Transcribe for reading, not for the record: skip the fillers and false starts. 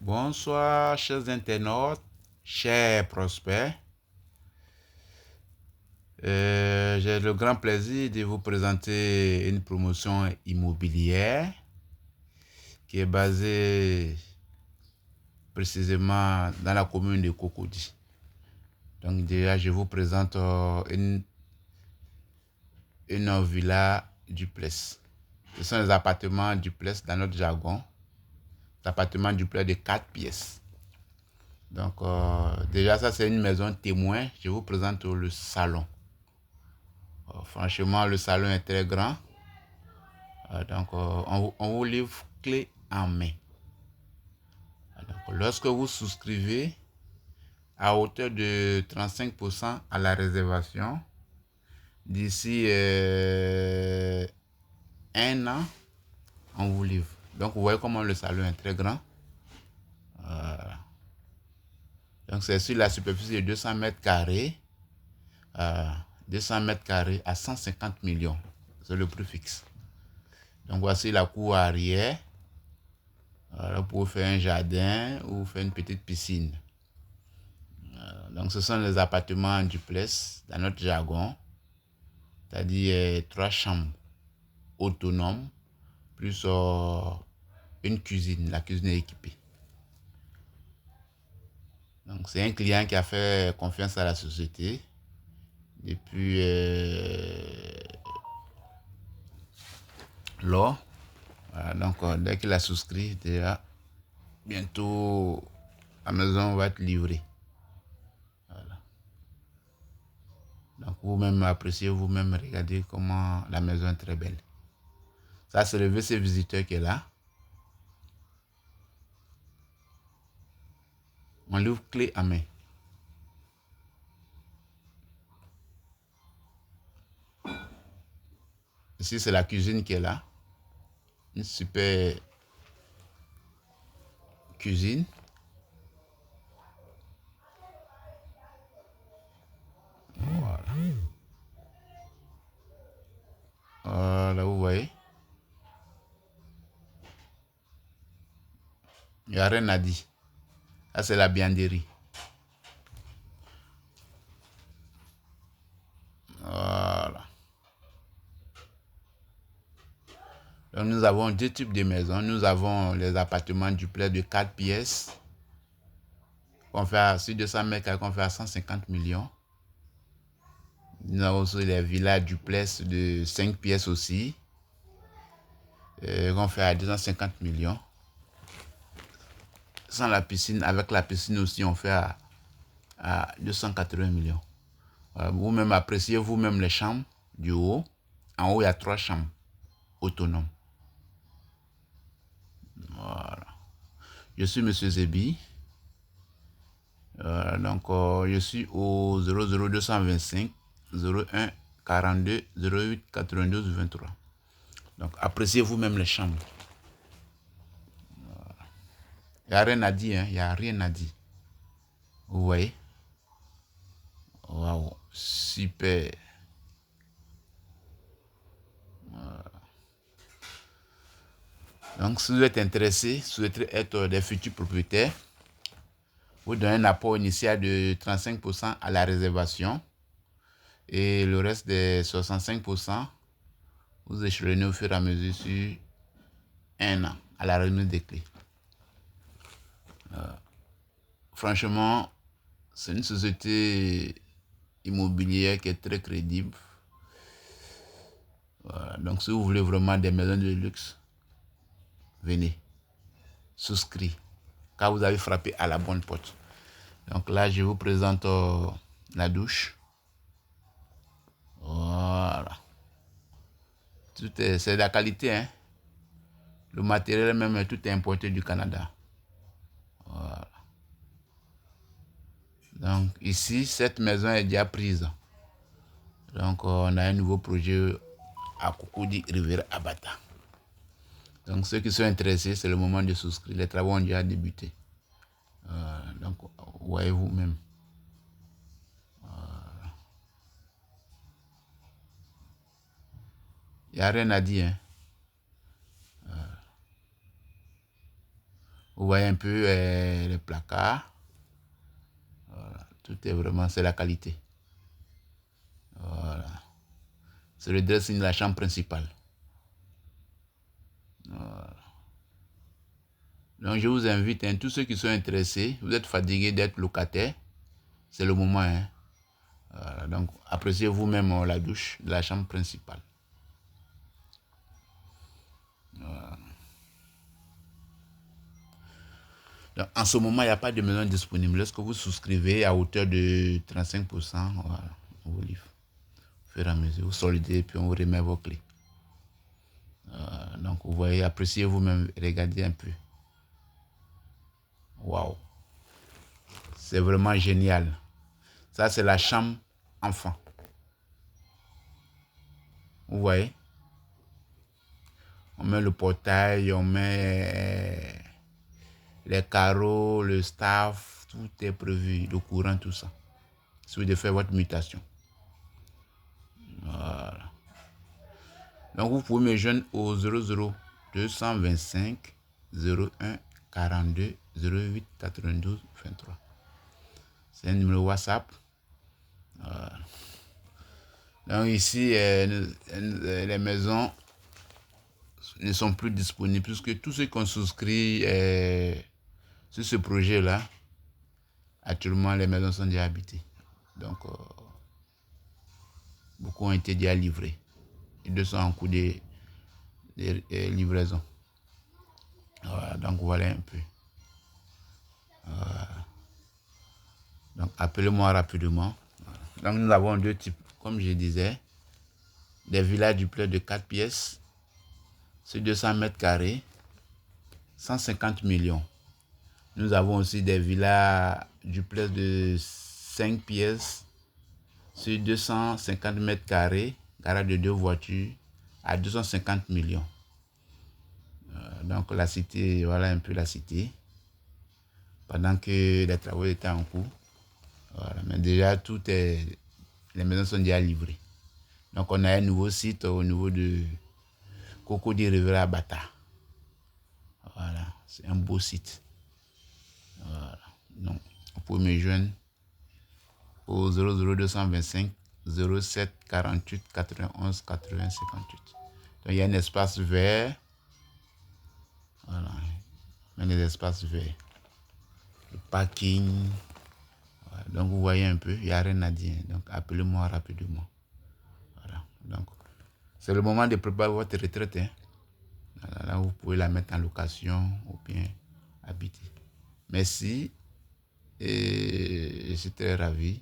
Bonsoir, chers internautes, chers prospects. J'ai le grand plaisir de vous présenter une promotion immobilière qui est basée précisément dans la commune de Cocody. Donc déjà, je vous présente une villa duplex. Ce sont les appartements duplex dans notre jargon. Des appartements duplex de 4 pièces. Donc déjà, ça c'est une maison témoin. Je vous présente le salon. Franchement, le salon est très grand. Donc, on vous livre clé en main. Donc, lorsque vous souscrivez à hauteur de 35% à la réservation, d'ici 1 an, on vous livre. Donc, vous voyez comment le salon est très grand. Donc, c'est sur la superficie de 200 mètres carrés. 200 mètres carrés à 150 millions. C'est le prix fixe. Donc, voici la cour arrière. Là, vous pouvez faire un jardin ou faire une petite piscine. Donc, ce sont les appartements duplex dans notre jargon, c'est-à-dire 3 chambres autonomes, plus une cuisine. La cuisine est équipée. Donc, c'est un client qui a fait confiance à la société depuis lors. Voilà, donc, dès qu'il a souscrit, déjà, bientôt, la maison va être livrée. Voilà. Donc, vous-même appréciez, vous-même regardez comment la maison est très belle. Ça, c'est le WC visiteur qui est là. On l'ouvre clé à main. Ici, c'est la cuisine qui est là. Une super cuisine. Voilà. Voilà, vous voyez. Il n'y a rien à dire. Ça, c'est la bianderie. Voilà. Donc, nous avons 2 types de maisons. Nous avons les appartements duplex de 4 pièces. Qu'on fait sur 200 mètres carrés, qu'on fait à 150 millions. Nous avons aussi les villas duplex de 5 pièces aussi. Qu'on fait à 250 millions. Sans la piscine, avec la piscine aussi, on fait à 280 millions. Vous-même appréciez vous-même les chambres du haut. En haut, il y a 3 chambres autonomes. Voilà. Je suis Monsieur Zebi. Donc, je suis au 00225 01 42 08 92 23. Donc, appréciez vous-même les chambres. Il n'y a rien à dire, hein? Il n'y a rien à dire. Vous voyez? Waouh, super. Donc, si vous êtes intéressé, souhaitez être des futurs propriétaires, vous donnez un apport initial de 35% à la réservation et le reste des 65%, vous échelonnez au fur et à mesure sur 1 an à la remise des clés. Franchement, c'est une société immobilière qui est très crédible. Voilà. Donc, si vous voulez vraiment des maisons de luxe, venez, souscrit, car vous avez frappé à la bonne porte. Donc là, je vous présente la douche. Voilà. C'est de la qualité, hein. Le matériel même, tout est importé du Canada. Voilà. Donc ici, cette maison est déjà prise. Donc on a un nouveau projet à Cocody Rivière Abata. Donc ceux qui sont intéressés, c'est le moment de souscrire. Les travaux ont déjà débuté. Donc voyez vous-même. Il n'y a rien à dire, hein. Vous voyez un peu les placards. Voilà. Tout est vraiment, c'est la qualité. Voilà. C'est le dressing de la chambre principale. Voilà. Donc je vous invite, hein, tous ceux qui sont intéressés, vous êtes fatigués d'être locataire, c'est le moment. Hein. Voilà. Donc appréciez vous-même la douche de la chambre principale. Voilà. Donc, en ce moment, il n'y a pas de maison disponible. Lorsque vous souscrivez à hauteur de 35%, voilà, on vous livre. Au fur et à mesure, vous solidez et puis on vous remet vos clés. Donc vous voyez, appréciez vous-même, regardez un peu. Waouh! C'est vraiment génial. Ça, c'est la chambre enfant. Vous voyez? On met le portail, on met les carreaux, le staff, tout est prévu, le courant, tout ça. Si vous devez faire votre mutation. Voilà. Donc vous pouvez me joindre au 00 225 01 42 08 92 23. C'est un numéro WhatsApp. Voilà. Donc ici, les maisons ne sont plus disponibles puisque tous ceux qui ont souscrit sur ce projet-là, actuellement les maisons sont déjà habitées. Donc beaucoup ont été déjà livrés. Et deux sont en cours de livraison. Voilà, donc voilà un peu. Voilà. Donc appelez-moi rapidement. Voilà. Donc nous avons deux types, comme je disais, des villas duplex de 4 pièces sur 200 mètres carrés, 150 millions. Nous avons aussi des villas duplex de 5 pièces sur 250 mètres carrés, garage de 2 voitures à 250 millions. Donc la cité, voilà un peu la cité. Pendant que les travaux étaient en cours. Voilà, mais déjà, les maisons sont déjà livrées. Donc on a un nouveau site au niveau de Cocody Rivera Bata. Voilà, c'est un beau site. Voilà. Donc, vous pouvez me joindre au 00225 07 48 91 80 58. Donc il y a un espace vert. Voilà, il y a des espaces verts. Le parking. Voilà. Donc vous voyez un peu, il n'y a rien à dire. Donc appelez-moi rapidement. Voilà. Donc c'est le moment de préparer votre retraite. Hein. Voilà. Là, vous pouvez la mettre en location ou bien habiter. Merci et je suis très ravi.